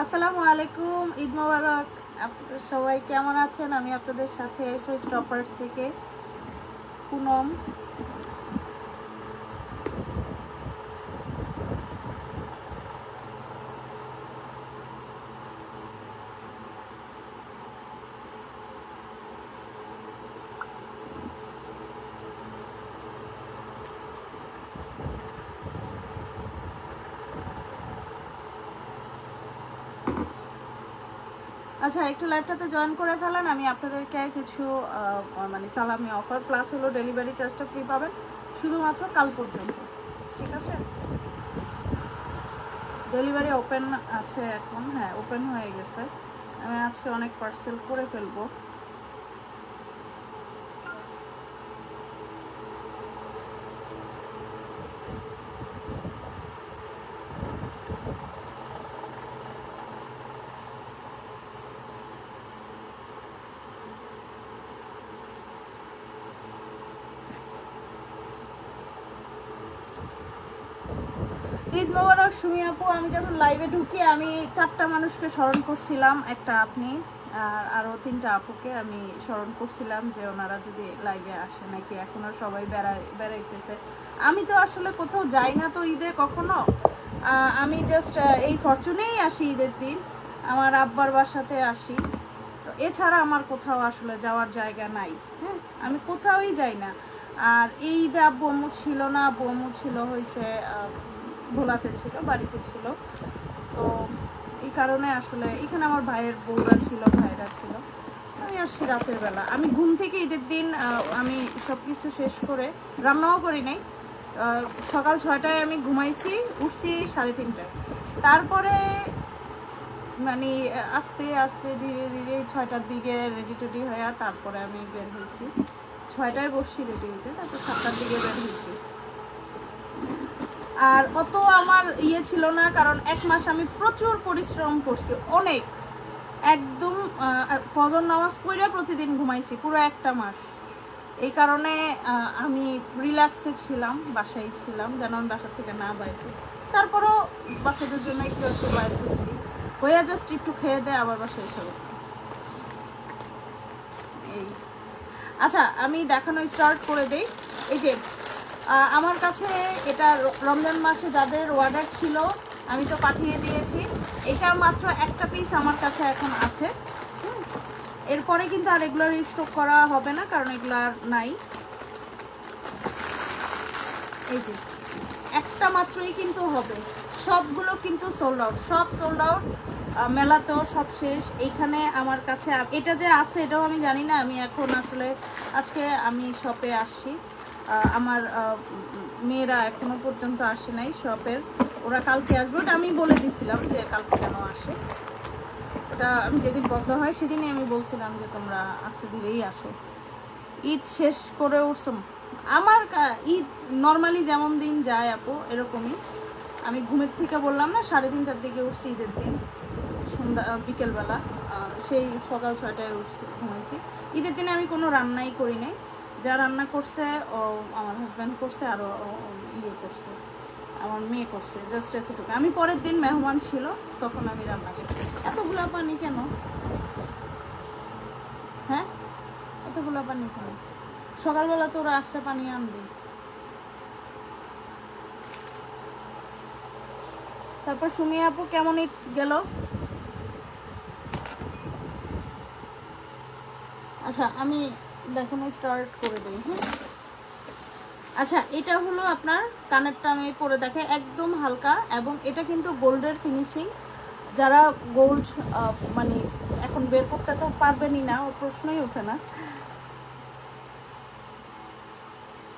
আসসালামু আলাইকুম, ঈদ মোবারক। আপনারা সবাই কেমন আছেন? আমি আপনাদের সাথে শো স্টপার্স থেকে পুনম। আচ্ছা, একটু লাইভটাতে জয়েন করে ফেলেন। আমি আপনাদেরকে কিছু মানে সালামি অফার প্লাস হলো ডেলিভারি চার্জটা ফ্রি পাবেন শুধুমাত্র কাল পর্যন্ত, ঠিক আছে? ডেলিভারি ওপেন আছে এখন, হ্যাঁ ওপেন হয়ে গেছে। আমি আজকে অনেক পার্সেল করে ফেলবো। ঈদ মোবারক সুমি আপু। আমি যখন লাইভে ঢুকি আমি 4টা মানুষকে স্মরণ করছিলাম, একটা আপনি আর আরও 3টা আপুকে আমি স্মরণ করছিলাম যে ওনারা যদি লাইভে আসে নাকি। এখনও সবাই বেড়াইতেছে। আমি তো আসলে কোথাও যাই না তো ঈদে কখনো। আমি জাস্ট এই ফরচুনেই আসি ঈদের দিন, আমার আব্বার বাসাতে আসি। তো এছাড়া আমার কোথাও আসলে যাওয়ার জায়গা নাই। হ্যাঁ, আমি কোথাওই যাই না। আর এই ঈদে আব্বু আম্মু ছিল না, আব্বু আম্মু ছিল হয়েছে ভোলাতে ছিল, বাড়িতে ছিল। তো এই কারণে আসলে এখানে আমার ভাইয়ের বউরা ছিল, ভাইরা ছিল। আমি আসছি রাতের বেলা। আমি ঘুম থেকে ঈদের দিন আমি সব কিছু শেষ করে রান্নাও করি নাই। সকাল 6টায় আমি ঘুমাইছি, উঠছি 3:30টায়। তারপরে মানে আস্তে আস্তে ধীরে ধীরে 6টার দিকে রেডি টেডি হয়ে তারপরে আমি বের হয়েছি। 6টায় বসছি রেডি হইতে, তারপর 7টার দিকে বের হয়েছি। আর অত আমার ছিল না, কারণ 1 মাস আমি প্রচুর পরিশ্রম করছি, অনেক। একদম ফজর নামাজ পড়ে প্রতিদিন ঘুমাইছি পুরো 1টা মাস। এই কারণে আমি রিল্যাক্সে ছিলাম, বাসায় ছিলাম, যেন আমি বাসা থেকে না বাইরে। তারপরও বাচ্চাদের জন্য একটু একটু বাইরে হয়েছি, হইয়া জাস্ট একটু খেয়ে দেয় আবার বাসায় এসে এই। আচ্ছা, আমি দেখানো স্টার্ট করে দেই। এই যে আমার কাছে এটা রমজান মাসে যাদের অর্ডার ছিল আমি তো পাঠিয়ে দিয়েছি। এটা মাত্র একটা পিস আমার কাছে এখন আছে। এরপরে কিন্তু আর এগুলোর স্টক করা হবে না, কারণ এগুলো আর নাই। এই যে একটা মাত্রই কিন্তু হবে, সবগুলো কিন্তু সোল্ড আউট, সব সোল্ড আউট। মেলাতেও সব শেষ। এইখানে আমার কাছে এটা যে আছে এটাও আমি জানি না। আমি এখন আসলে আজকে আমি শপে আসছি, আমার মেয়েরা এখনও পর্যন্ত আসে নাই শপের, ওরা কালকে আসবে। ওটা আমি বলে দিয়েছিলাম যে কালকে কেন আসে। ওটা আমি যেদিন বন্ধ হয় সেদিনই আমি বলছিলাম যে তোমরা আজকে দিলেই আসো। ঈদ শেষ করে উঠছো। আমার ঈদ নর্মালি যেমন দিন যায় আপু এরকমই। আমি ঘুমের থেকে বললাম না 3:30টার দিকে উঠছি ঈদের দিন, সন্ধ্যা বিকেলবেলা, সেই সকাল 6টায় উঠছি, ঘুমাইছি। ঈদের দিনে আমি কোনো রান্নাই করি নাই, যা রান্না করছে ও আমার হাজব্যান্ড করছে, আরও ইয়ে করছে আমার মেয়ে করছে, জাস্ট এতটুকু। আমি পরের দিন মেহমান ছিল তখন আমি রান্না করছি। এতগুলো পানি কেন? হ্যাঁ, এতগুলো পানি কেন? সকালবেলা তো ওরা আসলে পানি আনবে। তারপর সুমি আপু কেমন ঈদ গেল? আচ্ছা, আমি দেখানো স্টার্ট করে দিই। হ্যাঁ, আচ্ছা, এটা হলো আপনার কানেরটা, আমি পরে দেখাই, একদম হালকা, এবং এটা কিন্তু গোল্ডের ফিনিশিং। যারা গোল্ড মানে এখন বের করতে তো পারবেনই না, ও প্রশ্নই ওঠে না,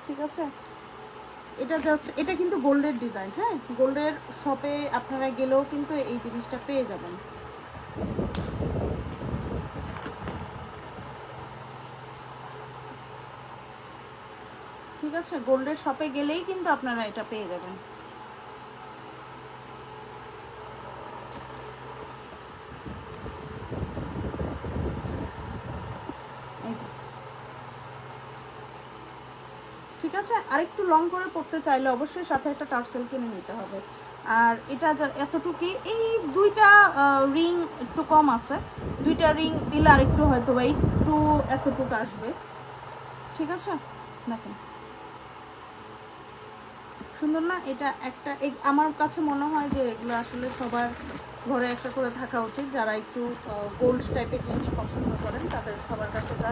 ঠিক আছে? এটা জাস্ট, এটা কিন্তু গোল্ডের ডিজাইন। হ্যাঁ, গোল্ডের শপে আপনারা গেলেও কিন্তু এই জিনিসটা পেয়ে যাবেন। ঠিক ঠিক আছে, গোল্ডের শপে গেলেই কিন্তু আপনারা এটা পেয়ে যাবেন। এই যে, ঠিক আছে। আরেকটু লং করে পড়তে চাইলে অবশ্যই সাথে একটা টার্সেল কিনে নিতে হবে। আর এটা এতটুকুই, এই দুইটা রিং একটু কম আছে, দুইটা রিং দিলে আরেকটু হয়তো বা একটু এতটুকু আসবে। ঠিক আছে, দেখেন সুন্দর না? এটা একটা আমার কাছে মনে হয় যে এগুলো আসলে সবার ঘরে একটা করে থাকা উচিত। যারা একটু গোল্ড টাইপের জিনিস পছন্দ করেন তাদের সবার কাছে এটা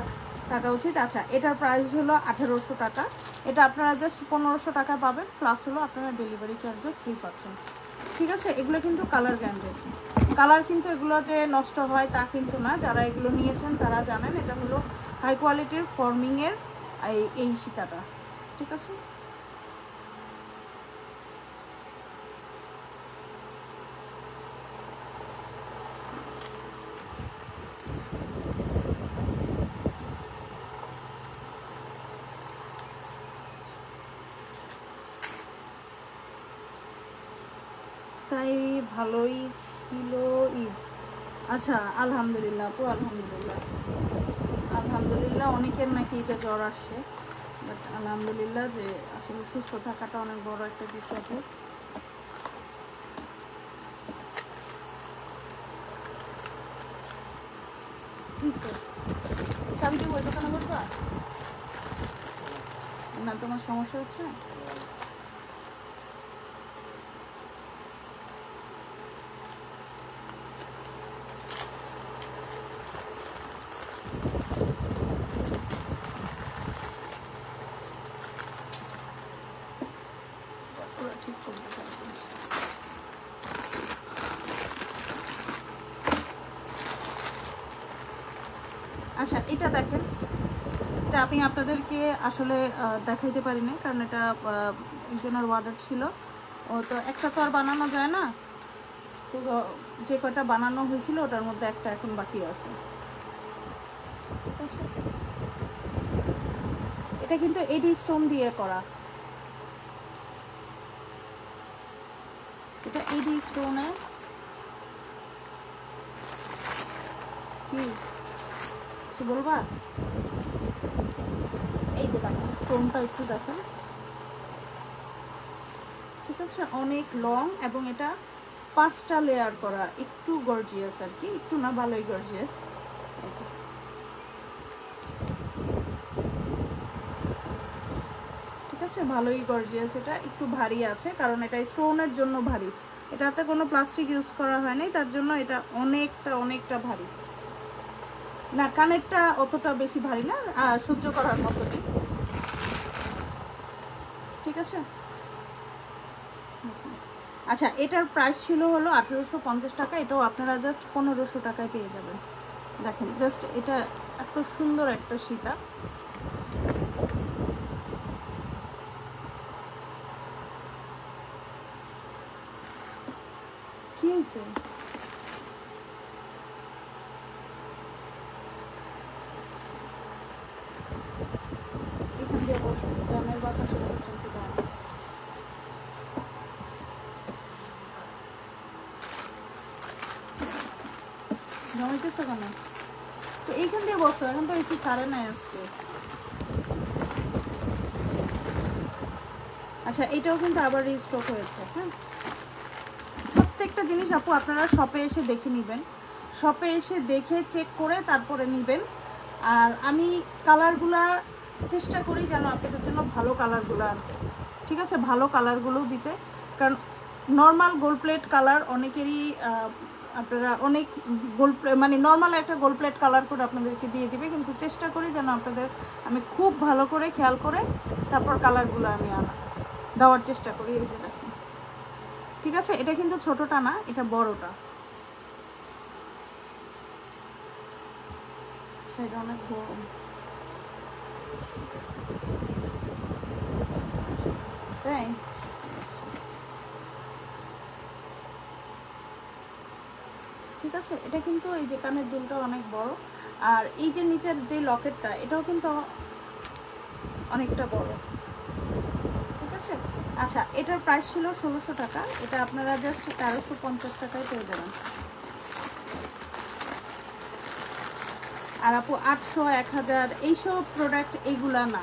থাকা উচিত। আচ্ছা, এটার প্রাইস হলো 1800 টাকা। এটা আপনারা জাস্ট 1500 টাকা পাবেন, প্লাস হলো আপনারা ডেলিভারি চার্জও ফ্রি পাচ্ছেন। ঠিক আছে, এগুলো কিন্তু কালার গ্যারান্টেড। কালার কিন্তু এগুলো যে নষ্ট হয় তা কিন্তু না, যারা এগুলো নিয়েছেন তারা জানেন এটা হলো হাই কোয়ালিটির ফর্মিংয়ের এই সীতাটা। ঠিক আছে, তাই ভালোই ছিল ঈদ। আচ্ছা, আলহামদুলিল্লাহ আপু, আলহামদুলিল্লাহ, আলহামদুলিল্লাহ। অনেকের নাকি ঈদে জ্বর আসছে, বাট আলহামদুলিল্লাহ যে আসলে সুস্থ থাকাটা অনেক বড় একটা বিষয় আপু। চাবিটি ওই দোকানে বসবা না? তোমার সমস্যা হচ্ছে? ঠিক করতে পারবে। আচ্ছা, এটা দেখেন, এটা আমি আপনাদেরকে আসলে দেখাইতে পারি না, কারণ এটা একজনের অর্ডার ছিল। ও তো একটা তো আর বানানো যায় না, তো যে কটা বানানো হয়েছিল ওটার মধ্যে একটা এখন বাকি আছে। ঠিক আছে, এটা কিন্তু এডি স্টোন দিয়ে করা, এটা এডি স্টোনে। কি কিছু বলবা? এই যে দেখেন স্টোনটা একটু দেখেন, ঠিক আছে, অনেক লং এবং এটা 5টা লেয়ার করা, একটু গর্জিয়াস আর কি, একটু না ভালোই গর্জিয়াস। ঠিক আছে, ভালোই গর্জিয়াস। এটা একটু ভারী আছে কারণ এটা স্টোনের জন্য ভারী, এটাতে কোনো প্লাস্টিক ইউজ করা হয়নি, তার জন্য এটা অনেকটা ভারী না। কানেরটা অতটা বেশি ভারী না, সহ্য করার মতোই। ঠিক আছে, আচ্ছা, এটার প্রাইস ছিল হলো 1850 টাকা, এটাও আপনারা জাস্ট 1500 টাকায় পেয়ে যাবেন। দেখেন জাস্ট এটা এত সুন্দর একটা সীতা। কি হয়েছে? এখান দিয়ে বসো, ফ্যানের বাতাসে পর্যন্ত যায়। জমাইতেছো কেন? তো এইখান দিয়ে বসো, এখন তো এসি ছাড়ে নাই আজকে। আচ্ছা, এটাও কিন্তু আবার রিস্টক হয়েছে। হ্যাঁ, প্রত্যেকটা জিনিস আপু আপনারা শপে এসে দেখে নেবেন, শপে এসে দেখে চেক করে তারপরে নেবেন। আর আমি কালারগুলা চেষ্টা করি যেন আপনাদের জন্য ভালো কালারগুলো আনতে। ঠিক আছে, ভালো কালারগুলোও দিতে, কারণ নর্মাল গোল্ড প্লেট কালার অনেকেরই আপনারা অনেক গোল্ড মানে নর্মাল একটা গোল্ড প্লেট কালার করে আপনাদেরকে দিয়ে দিবে, কিন্তু চেষ্টা করি যেন আপনাদের আমি খুব ভালো করে খেয়াল করে তারপর কালারগুলো আমি দেওয়ার চেষ্টা করি। এই যে দেখেন, ঠিক আছে, এটা কিন্তু ছোটটা না, এটা বড়টা। এটা অনেক গরম। তাই ঠিক আছে, এটা কিন্তু এই যে কানের দুলটা অনেক বড়, আর এই যে নিচের যে লকেটটা এটাও কিন্তু অনেকটা বড়। আছে। আচ্ছা, এটার প্রাইস ছিল 1600 টাকা, এটা আপনারা জাস্ট 1350 টাকায় পেয়ে যাবেন। আর আপু 800 1000 এইসব প্রোডাক্ট এইগুলা না,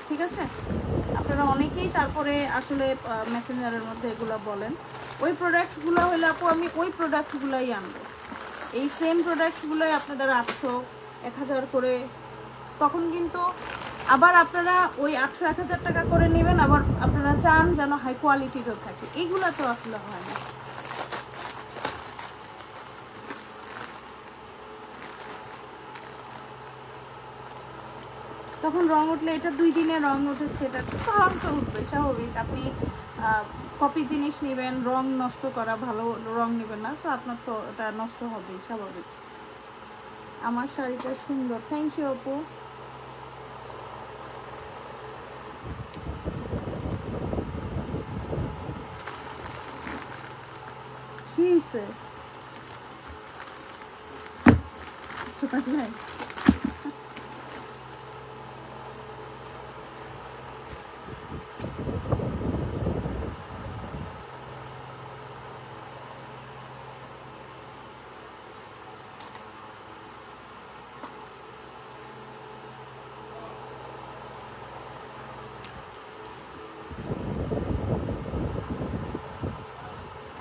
ঠিক আছে? আপনারা অনেকেই তারপরে আসলে মেসেঞ্জারের মধ্যে এগুলো বলেন, ওই প্রোডাক্টগুলো হলে আপু আমি ওই প্রোডাক্টগুলোই আনবো। এই সেম প্রোডাক্টগুলোই আপনাদের 800 1000 করে, তখন কিন্তু আবার আপনারা ওই 800 1000 টাকা করে নেবেন, আবার আপনারা চান যেন হাই কোয়ালিটিরও থাকে, এইগুলো তো আসলে হয় না। তখন রং উঠলে, এটা 2 দিনে রং উঠেছে, এটা রং তো উঠবে স্বাভাবিক। আপনি কপি জিনিস নেবেন, রং নষ্ট করা, ভালো রং নেবেন না, সো আপনার তো এটা নষ্ট হবেই স্বাভাবিক। আমার শাড়িটা সুন্দর, থ্যাংক ইউ আপু। কি হয়েছে?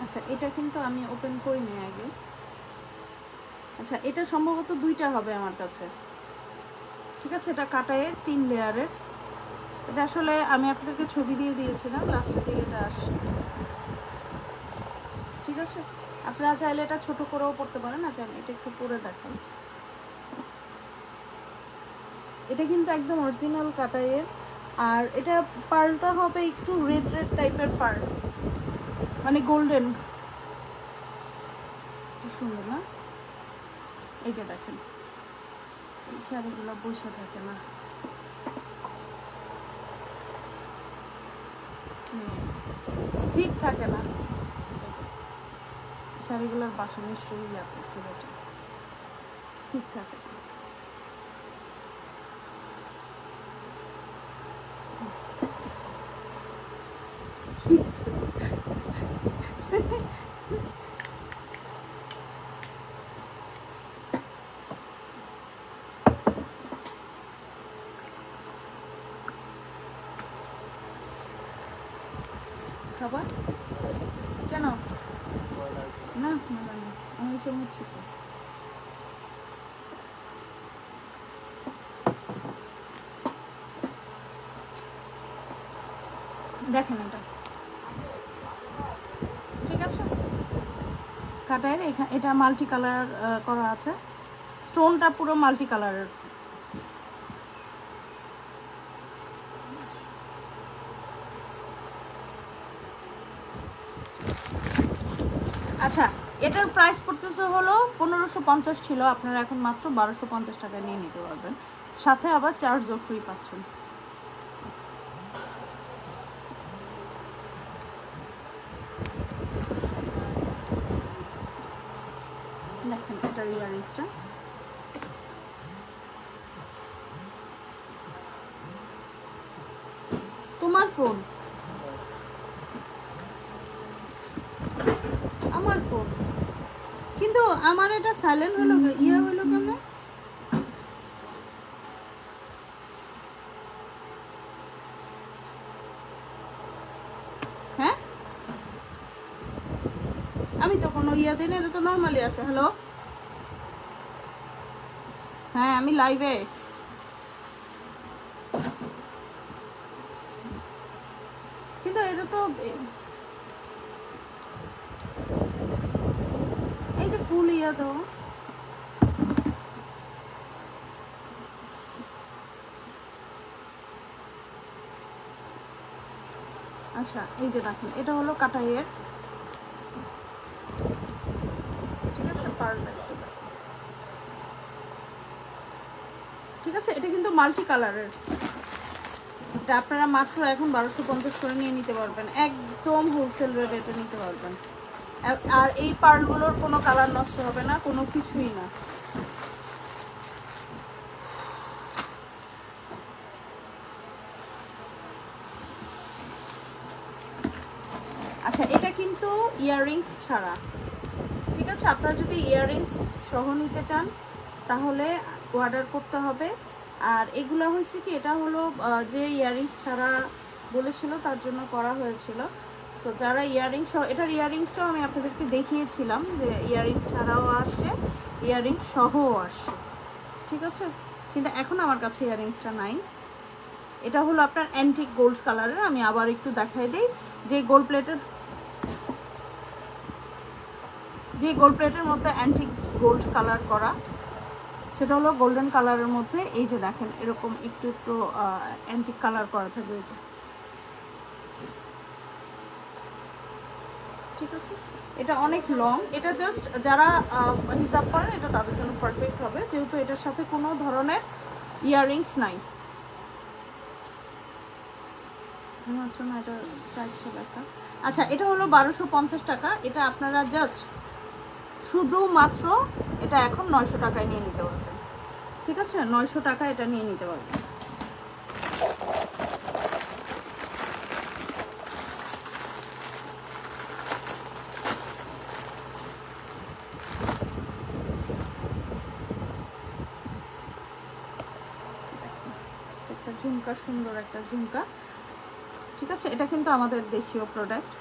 আচ্ছা, এটা কিন্তু আমি ওপেন করিনি আগে। আচ্ছা, এটা সম্ভবত 2টা হবে আমার কাছে, ঠিক আছে? এটা কাটাইয়ের 3 লেয়ারের। এটা আসলে আমি আপনাদেরকে ছবি দিয়ে দিয়েছিলাম, লাস্টের দিকে এটা আসছে, ঠিক আছে? আপনারা চাইলে এটা ছোট করেও পড়তে পারেন। আচ্ছা, আমি এটা একটু পরে দেখাই। এটা কিন্তু একদম অরিজিনাল কাটাইয়ের, আর এটা পার্লটা হবে একটু রেড রেড টাইপের পার্ল, মানে গোল্ডেন। কি সুন্দর না? এই যে দেখেন, এই শাড়িগুলো বসে থাকে না, স্থির থাকে না শাড়িগুলোর বাসা, নিশ্চয়ই আছে সিলেটে, স্থির থাকে। খাবার কেন? না না না, আমি এসব হচ্ছি তো। দেখেন এটা, ঠিক আছে? কাটায়ের এটা মাল্টি কালার করা আছে, স্টোনটা পুরো মাল্টি কালারের। আচ্ছা, এটার প্রাইস পড়তেছে হলো 1550 ছিল, আপনারা এখন মাত্র 1250 টাকায় নিয়ে নিতে পারবেন, সাথে আবার চার্জও ফ্রি পাচ্ছেন। দেখেন এটার ইয়ারিংসটা, তোমার ফোন, আমার ফোন, কিন্তু আমার এটা সাইলেন্ট হলো, ইয়ে হলো কেন? হ্যাঁ, আমি তো কোনো ইয়ে দিন, এটা তো নর্মালি আছে। হ্যালো, হ্যাঁ আমি লাইভে। কিন্তু এটা তো এই যে ফুল ইয়া তো, আচ্ছা এই যে দেখেন, এটা হলো কাটাইয়ের, ঠিক আছে? পারফেক্ট, ঠিক আছে? এটা কিন্তু মাল্টি কালারের, এটা আপনারা মাত্র এখন 1250 করে নিয়ে নিতে পারবেন, একদম হোলসেল রেটে এটা নিতে পারবেন। আর এই পার্লগুলোর কোনো কালার নষ্ট হবে না, কোনো কিছুই না। আচ্ছা এটা কিন্তু ইয়াররিংস ছাড়া, ঠিক আছে? আপনারা যদি ইয়াররিংস সহ নিতে চান তাহলে অর্ডার করতে হবে। আর এগুলো হয়েছে কি, এটা হলো যে ইয়াররিংস ছাড়া বলেছিল তার জন্য করা হয়েছিল। সো যারা ইয়াররিংস সহ, এটার ইয়াররিংসটাও আমি আপনাদেরকে দেখিয়েছিলাম যে ইয়াররিং ছাড়াও আসে, ইয়াররিংস সহও আসে, ঠিক আছে? কিন্তু এখন আমার কাছে ইয়াররিংসটা নাই। এটা হলো আপনার অ্যান্টিক গোল্ড কালারের। আমি আবার একটু দেখাই দিই যে গোল্ড প্লেটের মধ্যে অ্যান্টিক গোল্ড কালার করা, সেটা হলো গোল্ডেন কালারের মধ্যে। এই যে দেখেন এরকম একটু একটু অ্যান্টিক কালার করা থাকবে, এই যে, ঠিক আছে? এটা অনেক লং, এটা জাস্ট যারা হিসাব করেন এটা তাদের জন্য পারফেক্ট হবে, যেহেতু এটার সাথে কোনো ধরনের ইয়াররিংস নাই। আমার জন্য এটা প্রাইসটা দেখা। আচ্ছা এটা হলো 1250 টাকা। এটা আপনারা জাস্ট শুধুমাত্র এটা এখন 900 টাকায় নিয়ে নিতে পারবেন, ঠিক আছে? 900 টাকা এটা নিয়ে নিতে পারবেন। একটা ঝুমকা, সুন্দর একটা ঝুমকা, ঠিক আছে? এটা কিন্তু আমাদের দেশীয় প্রোডাক্ট,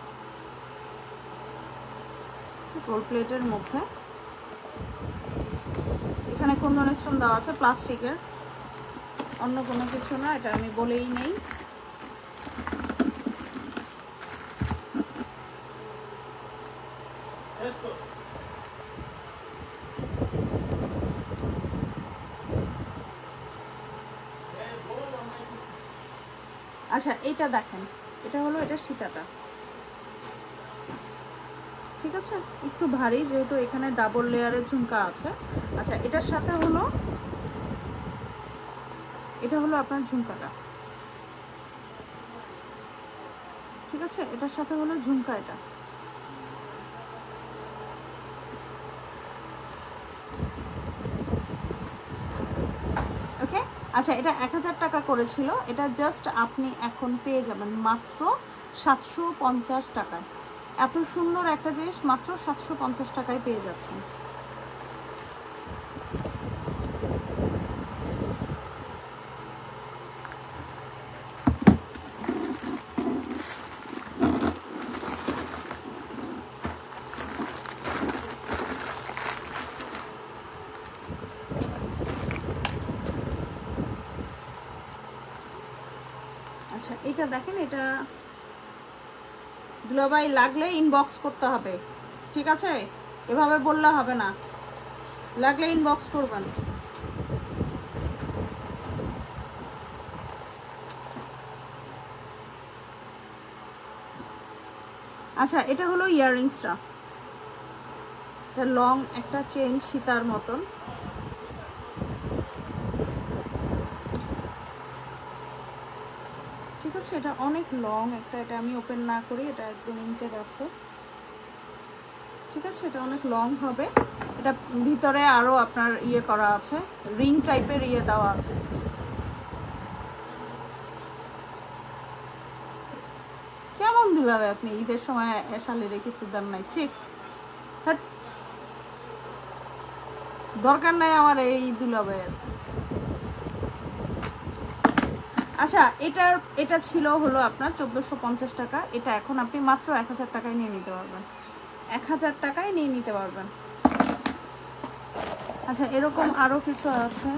গোল্ড প্লেটের মধ্যে। এখানে কোন ধরনের স্টোন দেওয়া আছে? প্লাস্টিকের, অন্য কোনো কিছু না, এটা আমি বলেই নেই। আচ্ছা এটা দেখেন, এটা হলো এটা সীতাটা, ঠিক আছে? একটু ভারী, যেহেতু এখানে ডাবল লেয়ারের ঝুমকা আছে। আচ্ছা এটার সাথে হলো, এটা হলো আপনার ঝুমকাটা, ঠিক আছে? এটার সাথে হলো ঝুমকা, এটা ওকে। আচ্ছা এটা 1000 টাকা করেছিল, এটা জাস্ট আপনি এখন পেয়ে যাবেন মাত্র 750 টাকায়। এত সুন্দর একটা জিনিস মাত্র 750 টাকায় পেয়ে যাচ্ছেন। আচ্ছা এটা দেখেন, এটা দুলাভাই লাগলে ইনবক্স করতে হবে, ঠিক আছে? এভাবে বললে হবে না, লাগলে ইনবক্স করবেন। আচ্ছা এটা হলো ইয়াররিংসটা, এটা লং একটা চেন সীতার মতন, ঠিক আছে? এটা অনেক লং একটা, এটা আমি ওপেন না করি, এটা একদম ইঞ্চের আছে, ঠিক আছে? এটা অনেক লং হবে। এটা ভিতরে আরো আপনার ইয়ে করা আছে, রিং টাইপের ইয়ে দেওয়া আছে। কেমন দুলাভাই আপনি ঈদের সময় শালিরে কিছু দেন নাই? ঠিক দরকার নাই আমার এই দুলাভাইয়ের। আচ্ছা এটা ছিল হলো আপনার 1450 টাকা। এটা এখন আপনি মাত্র 1000 টাকায় নিয়ে নিতে পারবেন, 1000 টাকায় নিয়ে নিতে পারবেন। আচ্ছা এরকম আরো কিছু আছে,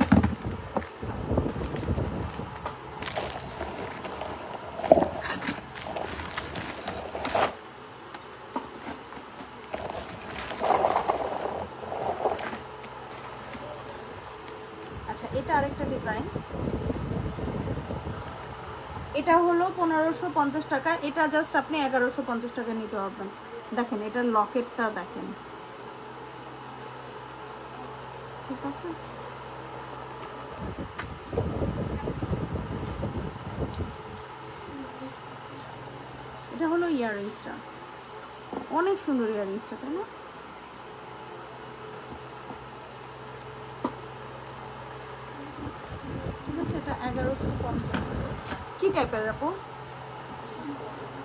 আচ্ছা এটা আরেকটা ডিজাইন, এটা হলো 1550 টাকা। এটা জাস্ট আপনি 1150 টাকা নিতে পারবেন। দেখেন এটার লকেটটা দেখেন, ঠিক আছে? এটা হলো ইয়াররিংসটা, অনেক সুন্দর ইয়াররিংসটা, তাই না? ঠিক আছে, এটা 1150। কি টাইপের আপু?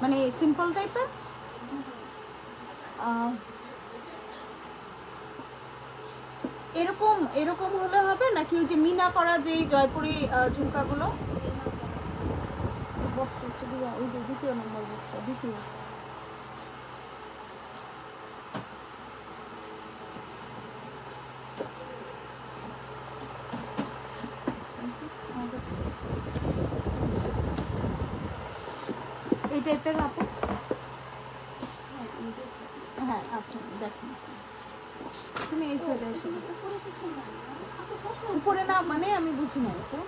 মানে সিম্পল টাইপের? এরকম এরকম হলে হবে নাকি ওই যে মিনা করা যে জয়পুরি ঝুমকাগুলো? ওই যে দ্বিতীয় নম্বর বক্সটা, দ্বিতীয়। এই টাইপের আপু? হ্যাঁ আচ্ছা দেখুন, তুমি এই সাইডে এসে উপরে না মানে আমি বুঝি না এটা।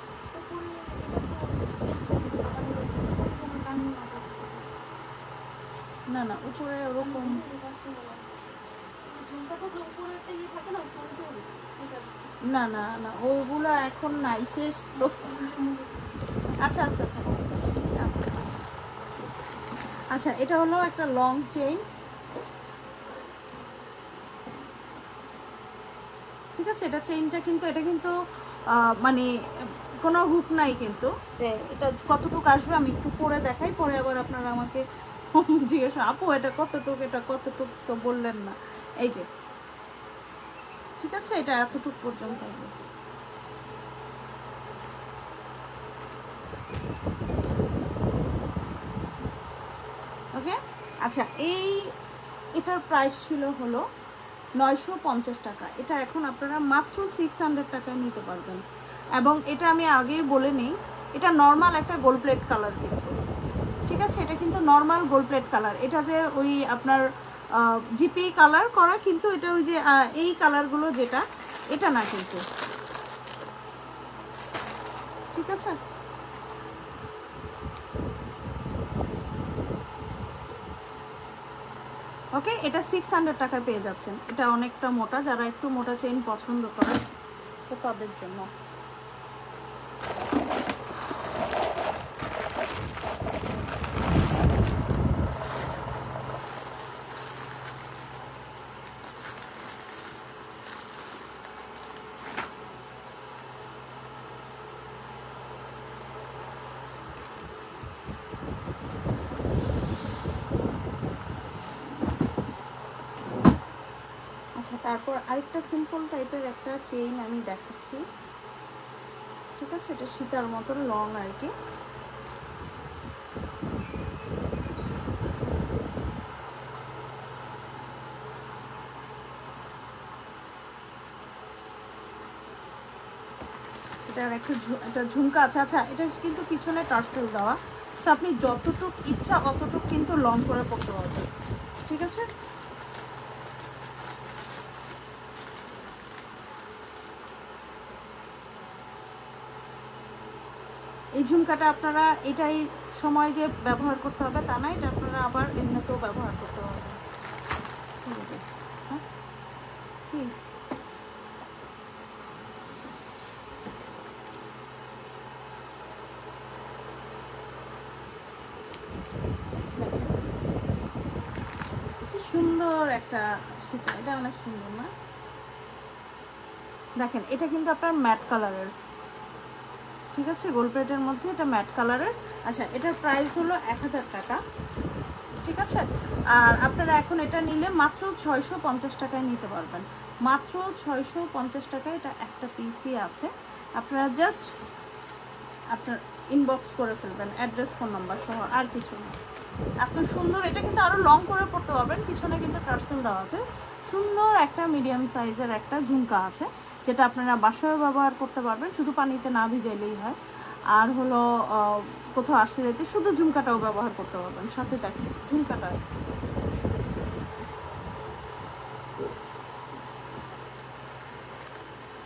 না না উপরে ওরকম না না না ওগুলো এখন নাই, শেষ তো। আচ্ছা আচ্ছা আচ্ছা, এটা হলো একটা লং চেইন, ঠিক আছে? এটা চেইনটা কিন্তু এটা কিন্তু মানে কোনো হুক নাই কিন্তু, যে এটা কতটুকু আসবে আমি একটু পরে দেখাই, পরে আবার আপনারা আমাকে জিজ্ঞাসা আপু এটা কতটুকু, এটা কতটুকু তো বললেন না। এই যে ঠিক আছে, এটা এতটুকু পর্যন্ত হবে। ওকে আচ্ছা, এটার প্রাইস ছিল হলো 950 টাকা। এটা এখন আপনারা মাত্র 600 টাকায় নিতে পারবেন। এবং এটা আমি আগেই বলে নিই, এটা নর্মাল একটা গোল্ড প্লেট কালার কিন্তু, ঠিক আছে? এটা কিন্তু নর্মাল গোল্ড প্লেট কালার। এটা যে ওই আপনার জিপি কালার করা, কিন্তু এটা ওই যে এই কালারগুলো যেটা, এটা না কিন্তু, ঠিক আছে? ওকে, এটা 600 টাকায় পেয়ে যাচ্ছেন। এটা অনেকটা মোটা, যারা একটু মোটা চেইন পছন্দ করে তো তাদের জন্য। আচ্ছা, তারপর আরেকটা সিম্পল টাইপের একটা চেইন আমি দেখাচ্ছি, ঠিক আছে? এটা সীতার মতন লং আর কি। এটার একটা ঝুমকা আছে। আচ্ছা, এটা কিন্তু পিছনে টার্সেল দেওয়া, সো আপনি যতটুক ইচ্ছা অতটুক কিন্তু লং করে পড়তে পারবেন, ঠিক আছে? এই ঝুমকাটা আপনারা এটাই সময় যে ব্যবহার করতে হবে তা না, এটা আপনারা আবার এমনিতেও ব্যবহার করতে পারবেন। হ্যাঁ কি সুন্দর একটা সেটা, এটা অনেক সুন্দর না? দেখেন এটা কিন্তু আপনার ম্যাট কালারের, ঠিক আছে? গোল্ড প্লেটের মধ্যে এটা ম্যাট কালারের। আচ্ছা, এটার প্রাইস হলো 1000 টাকা, ঠিক আছে? আর আপনারা এখন এটা নিলে মাত্র 650 টাকায় নিতে পারবেন, মাত্র 650 টাকায়। এটা একটা পিসই আছে, আপনারা জাস্ট আপনার ইনবক্স করে ফেলবেন অ্যাড্রেস ফোন নাম্বার সহ, আর কিছু না। এত সুন্দর, এটা কিন্তু আরও লং করে পড়তে পারবেন, পিছনে কিন্তু টার্সেল দেওয়া আছে। সুন্দর একটা মিডিয়াম সাইজের একটা ঝুমকা আছে, যেটা আপনারা বাসায়ও ব্যবহার করতে পারবেন, শুধু পানিতে না ভিজাইলেই হয়। আর হলো কোথাও আসতে যেতে শুধু ঝুমকাটাও ব্যবহার করতে পারবেন সাথে। দেখেন ঝুমকাটা।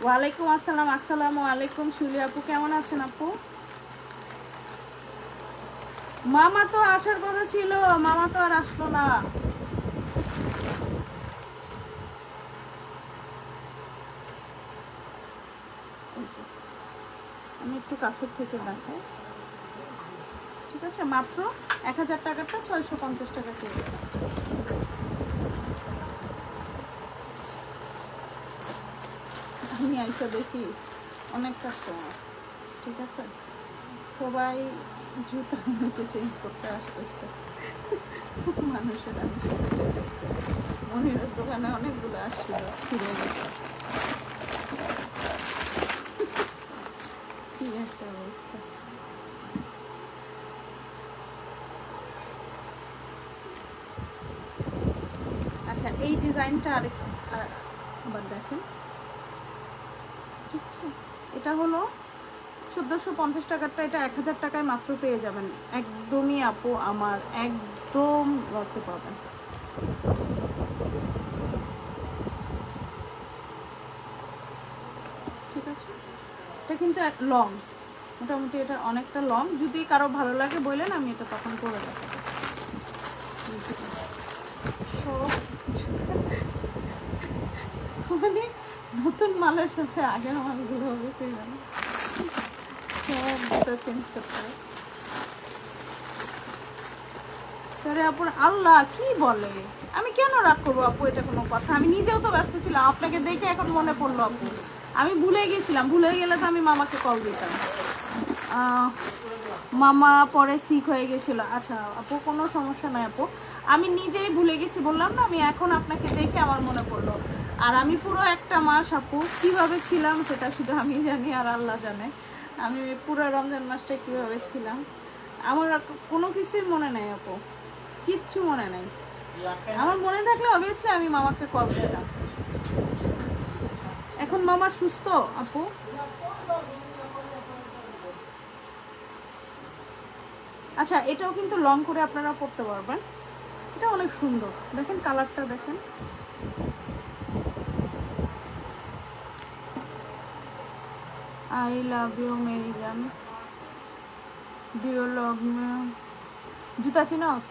ওয়ালাইকুম আসসালাম। আসসালামু আলাইকুম শিউলি আপু, কেমন আছেন আপু? মামা তো আসার কথা ছিল, মামা তো আর আসলো না। আমি একটু কাছের থেকে দেখাই, ঠিক আছে? মাত্র 1000 টাকাটা 650 টাকা পেয়ে যাবেন। আমি আইসা দেখি অনেক কাস্টমার, ঠিক আছে? সবাই জুতা চেঞ্জ করতে আসতেছে, মানুষের আমি দেখতেছি। মনিরের দোকানে অনেকগুলো আসছিল, ফিরে গেছে। কি একটা অবস্থা। আচ্ছা এই ডিজাইনটা আবার দেখেন, ঠিক আছে? এটা হলো 1450 টাকারটা, এটা 1000 টাকায় মাত্র পেয়ে যাবেন। একদমই আপু আমার একদম লসে পাবেন। ঠিক আছে, এটা কিন্তু লং, মোটামুটি এটা অনেকটা লং। যদি কারো ভালো লাগে বললেন, আমি এটা তখন করে দেখাবো। মানে নতুন মালের সাথে আগের মালগুলো হবে সেই মানে সব চেঞ্জ করতে হবে। আরে আপুর আল্লাহ কি বলে, আমি কেন রাগ করবো আপু? এটা কোনো কথা? আমি নিজেও তো ব্যস্ত ছিলাম, আপনাকে দেখে এখন মনে পড়লো আপু। আমি ভুলে গেছিলাম, ভুলে গেলে তো আমি মামাকে কল দিতাম। মামা পরে সিক হয়ে গেছিলো। আচ্ছা আপু কোনো সমস্যা নাই আপু, আমি নিজেই ভুলে গেছি, বললাম না, আমি এখন আপনাকে দেখে আমার মনে পড়লো। আর আমি পুরো একটা মাস আপু কীভাবে ছিলাম সেটা শুধু আমি জানি আর আল্লাহ জানে। আমি পুরো রমজান মাসটা কীভাবে ছিলাম আমার কোনো কিছুই মনে নেই আপু, কিচ্ছু মনে নেই। আমার মনে থাকলে অবভিয়াসলি আমি মামাকে কল দিতাম। এখন মামা সুস্থ আপু? আচ্ছা এটাও কিন্তু লং করে আপনারা পরতে পারবেন, এটা অনেক সুন্দর। দেখেন কালারটা দেখেন, আই লাভ ইউ মেরি জান, ডিও লাভ মি। জুতা চিনস?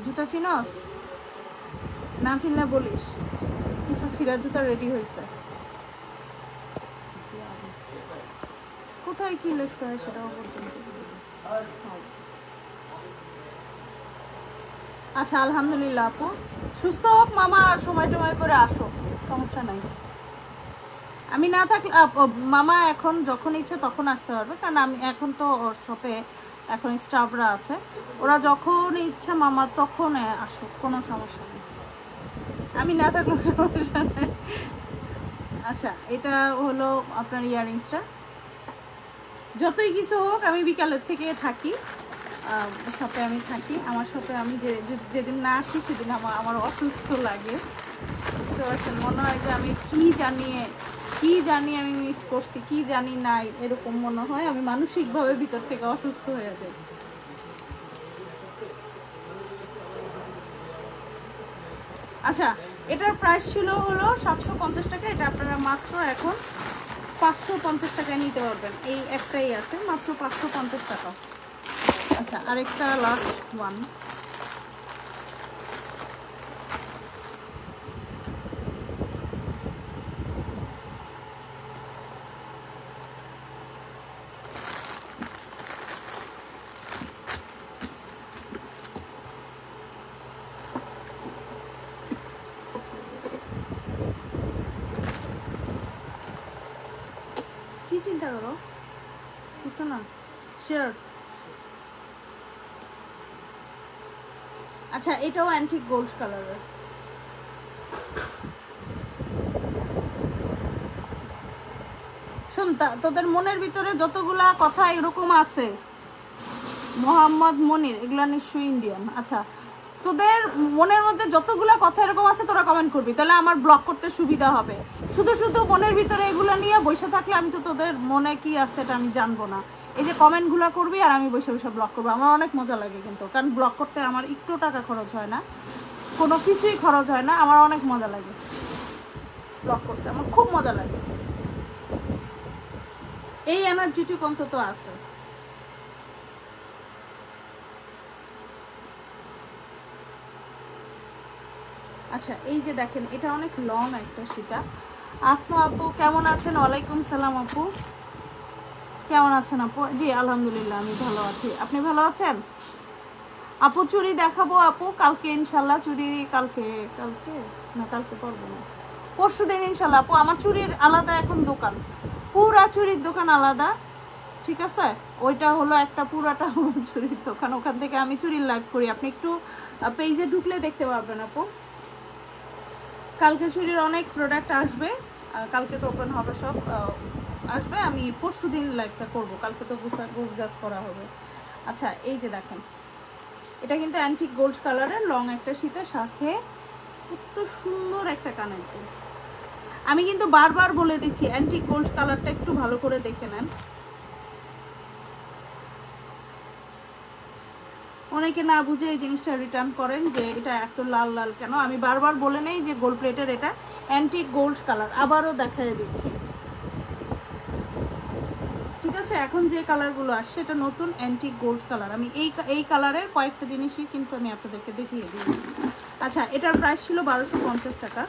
জুতা চিনস? না চিনলে বলিস, কিছু ছিঁড়া জুতা রেডি হয়েছে। কোথায় কি লিখতে হয় সেটাও পর্যন্ত। আচ্ছা আলহামদুলিল্লাহ আপু, সুস্থ হোক মামা, সময় টময় করে আসো, সমস্যা নাই। আমি না থাকলে মামা এখন যখন ইচ্ছে তখন আসতে পারবে, কারণ আমি এখন তো শপে এখন স্টাফরা আছে, ওরা যখন ইচ্ছা মামা তখন আসুক, কোনো সমস্যা নেই। আমি না থাকলেও সমস্যা নেই। আচ্ছা এটা হলো আপনার ইয়াররিংসটা। যতই কিছু হোক আমি বিকালের থেকে থাকি শপে, আমি থাকি। আমার শপে আমি যেদিন না আসি সেদিন আমার অসুস্থ লাগে, বুঝতে পারছেন? মনে হয় যে আমি কি জানি আমি মিস করছি, কি জানি নাই, এরকম মনে হয়। আমি মানসিকভাবে ভিতর থেকে অসুস্থ হয়ে যাই। আচ্ছা এটার প্রাইস ছিল হলো 750 টাকা, এটা আপনারা মাত্র এখন 550 টাকায় নিতে পারবেন। এই একটাই আছে মাত্র 550 টাকা। আচ্ছা আরেকটা লাস্ট ওয়ান, কি চিন্তা করো? কিছু না, শিওর। আচ্ছা এটাও অ্যান্টিক গোল্ড কালারের। শোন, তোদের মনের ভিতরে যতগুলা কথা এরকম আছে, মোহাম্মদ মনির এগুলা নিশ্চয়ই ইন্ডিয়ান। আচ্ছা তোদের মনের মধ্যে যতগুলা কথা এরকম আছে তোরা কমেন্ট করবি, তাহলে আমার ব্লক করতে সুবিধা হবে। শুধু শুধু মনের ভিতরে এগুলো নিয়ে বসে থাকলে আমি তো তোদের মনে কি আছে এটা আমি জানবো না। এই যে কমেন্টগুলো করবি আর আমি বসে বসে ব্লক করবো, আমার অনেক মজা লাগে কিন্তু, কারণ ব্লক করতে আমার একটু টাকা খরচ হয় না, কোনো কিছুই খরচ হয় না, আমার অনেক মজা লাগে ব্লক করতে, আমার খুব মজা লাগে। এই এনার্জিটুকু অন্তত আছে। আচ্ছা এই যে দেখেন এটা অনেক লং একটা সীতা। আসমা আপু কেমন আছেন? ওয়ালাইকুম সালাম আপু, কেমন আছেন আপু? জি আলহামদুলিল্লাহ আমি ভালো আছি, আপনি ভালো আছেন? আপু চুড়ি দেখাবো আপু কালকে ইনশাল্লাহ। চুড়ি কালকে না, কালকে পারবো না, পরশু দিন ইনশাল্লাহ। আপু আমার চুড়ির আলাদা এখন দোকান, পুরা চুড়ির দোকান আলাদা, ঠিক আছে, ওইটা হলো একটা পুরাটা আমার চুরির দোকান, ওখান থেকে আমি চুরির লাইভ করি, আপনি একটু পেজে ঢুকলে দেখতে পারবেন আপু। কালকে চুরির অনেক প্রোডাক্ট আসবে, কালকে তো ওপেন হবে সব, আসবে। আমি পরশু দিন লাইভটা করব, কালকে তো গোছ গাছ করা হবে। আচ্ছা এই যে দেখেন, এটা কিন্তু অ্যান্টিক গোল্ড কালারের লং একটা শীতের সাথে কত সুন্দর একটা কানের দুল। আমি কিন্তু বারবার বলে দিচ্ছি অ্যান্টিক গোল্ড কালারটা একটু ভালো করে দেখে নেন। অনেকে না বুঝে এই জিনিসটা রিটার্ন করেন যে এটা এত লাল লাল কেন। আমি বারবার বলে নেই যে গোল্ড প্লেটের এটা অ্যান্টিক গোল্ড কালার, আবারও দেখাই দিচ্ছি। ঠিক আছে, এখন যে কালারগুলো আসছে এটা নতুন অ্যান্টিক গোল্ড কালার। আমি এই কালারের কয়েকটা জিনিসই কিন্তু আমি আপনাদেরকে দেখিয়ে দিই। আচ্ছা, এটার প্রাইস ছিল 1250 টাকা,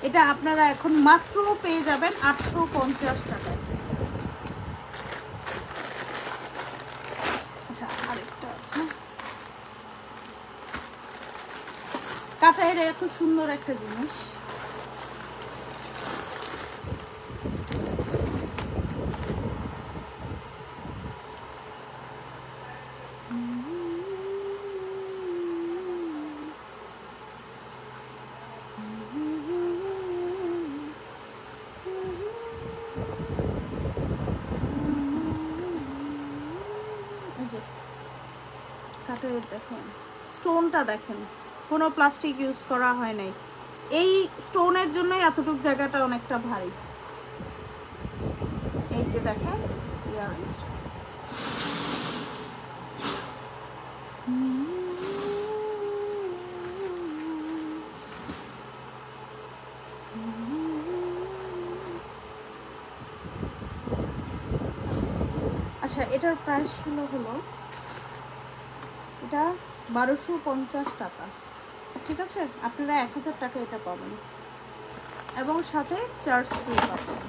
এটা আপনারা এখন মাত্র পেয়ে যাবেন 850 টাকায়। আচ্ছা আরেকটা আছে, কাটায়ের এত সুন্দর একটা জিনিস। কাটায়ের দেখেন, স্টোনটা দেখেন, কোনো প্লাস্টিক ইউজ করা হয় নাই। এই স্টোনের জন্যই এতটুক জায়গাটা অনেকটা ভারী। এই যে দেখেন ইয়াররিংসটা, আচ্ছা এটার প্রাইস ছিল হলো এটা 1250 টাকা। ঠিক আছে, আপনারা 1000 টাকা এটা পাবেন এবং সাথে চার্জ ফ্রি পাচ্ছেন।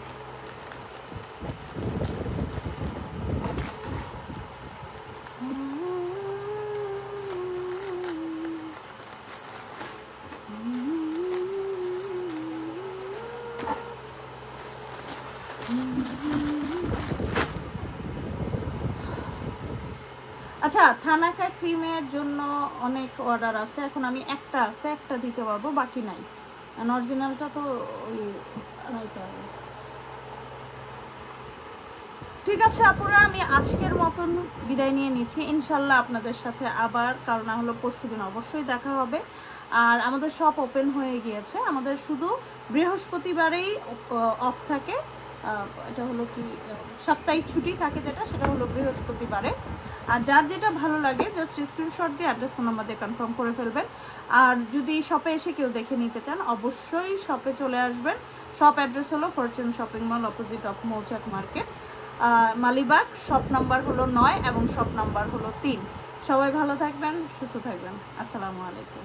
আচ্ছা, থানাকা ক্রিমের জন্য অনেক অর্ডার আছে, এখন আমি একটা দিতে পারবো, বাকি নাই। অরিজিনালটা তো ওই আনাইতে হবে। ঠিক আছে আপুরা, আমি আজকের মতন বিদায় নিয়ে নিচ্ছি। ইনশাল্লাহ আপনাদের সাথে আবার কাল না হলো পরশু দিন অবশ্যই দেখা হবে। আর আমাদের শপ ওপেন হয়ে গিয়েছে, আমাদের শুধু বৃহস্পতিবারেই অফ থাকে। এটা হলো কি সাপ্তাহিক ছুটি থাকে যেটা, সেটা হলো বৃহস্পতিবারে। আর যার যেটা ভালো লাগে জাস্ট স্ক্রিনশট দিয়ে অ্যাড্রেস ফোন নাম্বার দিয়ে কনফার্ম করে ফেলবেন। আর যদি শপে এসে কেউ দেখে নিতে চান অবশ্যই শপে চলে আসবেন। শপ অ্যাড্রেস হলো Fortune shopping mall, opposite of মৌচাক মার্কেট, মালিবাগ। শপ নাম্বার হলো 9 এবং শপ নাম্বার হলো 3। সবাই ভালো থাকবেন, সুস্থ থাকবেন। আসসালামু আলাইকুম।